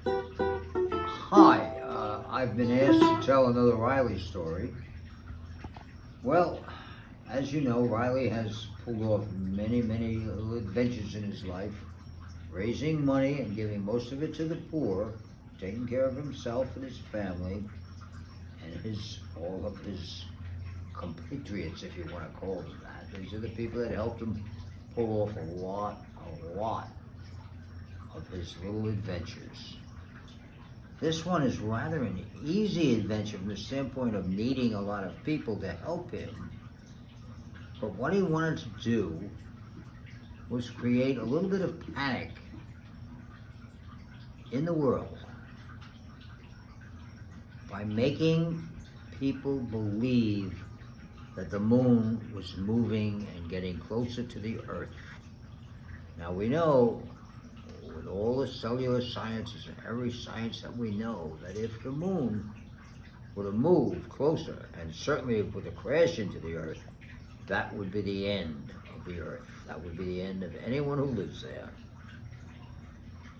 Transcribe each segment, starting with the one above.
Hi, I've been asked to tell another Riley story. Well, as you know, Riley has pulled off many, many little adventures in his life, raising money and giving most of it to the poor, taking care of himself and his family, and all of his compatriots, if you want to call them that. These are the people that helped him pull off a lot of his little adventures. This one is rather an easy adventure from the standpoint of needing a lot of people to help him. But what he wanted to do was create a little bit of panic in the world by making people believe that the moon was moving and getting closer to the Earth. Now we know, with all the cellular sciences and every science that we know, that if the moon were to move closer, and certainly if it were to crash into the Earth, that would be the end of the Earth. That would be the end of anyone who lives there.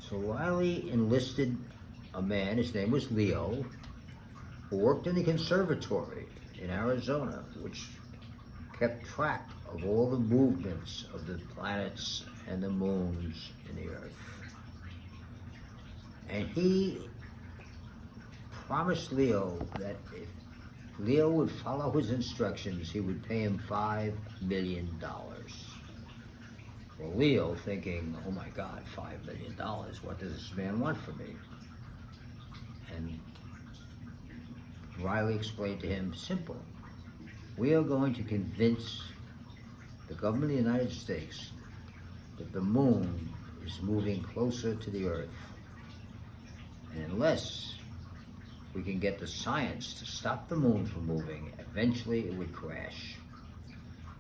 So Riley enlisted a man, his name was Leo, who worked in the conservatory in Arizona, which kept track of all the movements of the planets and the moons in the Earth. And he promised Leo that if Leo would follow his instructions, he would pay him $5 million. Well, Leo, thinking, oh my God, $5 million, what does this man want from me? And Riley explained to him, simple. We are going to convince the government of the United States that the moon is moving closer to the Earth. And unless we can get the science to stop the moon from moving, eventually it would crash.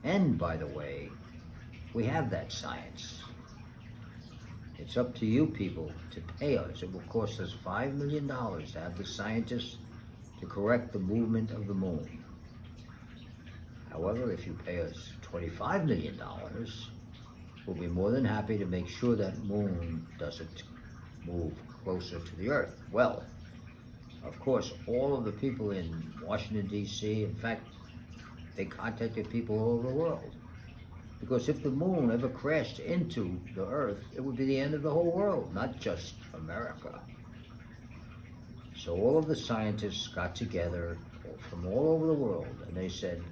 And by the way, we have that science. It's up to you people to pay us. It will cost us $5 million to have the scientists to correct the movement of the moon. However, if you pay us $25 million, we'll be more than happy to make sure that moon doesn't move closer to the Earth. Well, of course, all of the people in Washington, D.C., in fact, they contacted people all over the world. Because if the moon ever crashed into the Earth, it would be the end of the whole world, not just America. So all of the scientists got together from all over the world, and they said,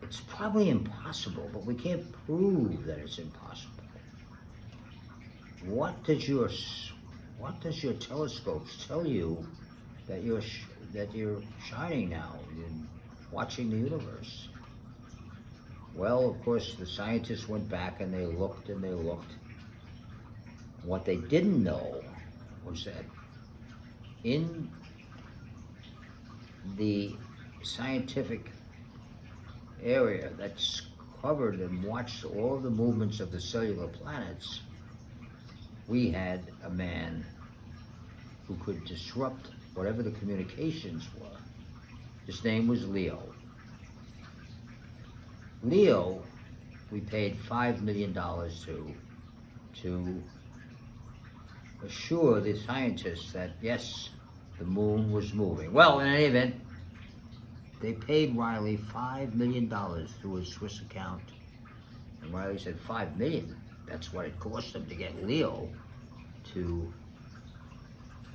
it's probably impossible, but we can't prove that it's impossible. What does your telescopes tell you that you're shining now in watching the universe? Well, of course, the scientists went back and they looked and they looked. What they didn't know was that in the scientific area that's covered and watched all of the movements of the cellular planets, we had a man who could disrupt whatever the communications were. His name was Leo. Leo, we paid $5 million to assure the scientists that, yes, the moon was moving. Well, in any event, they paid Riley $5 million through his Swiss account. And Riley said, $5 million? That's what it cost them to get Leo to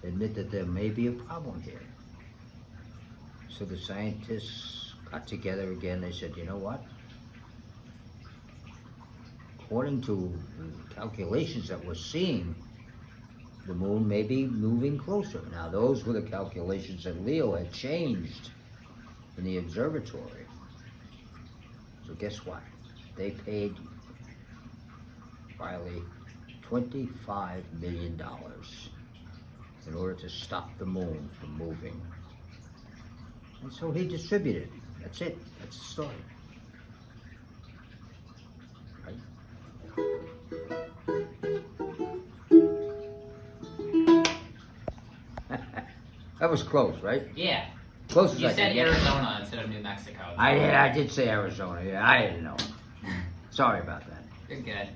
admit that there may be a problem here. So the scientists got together again. They said, you know what? According to the calculations that we're seeing, the moon may be moving closer. Now, those were the calculations that Leo had changed in the observatory. So guess what? They paid Riley $25 million in order to stop the moon from moving. And so he distributed. That's it. That's the story. Right? That was close, right? Yeah. Close as You I said could get. Arizona instead of New Mexico. I did say Arizona. Yeah, I didn't know. Sorry about that. You're good.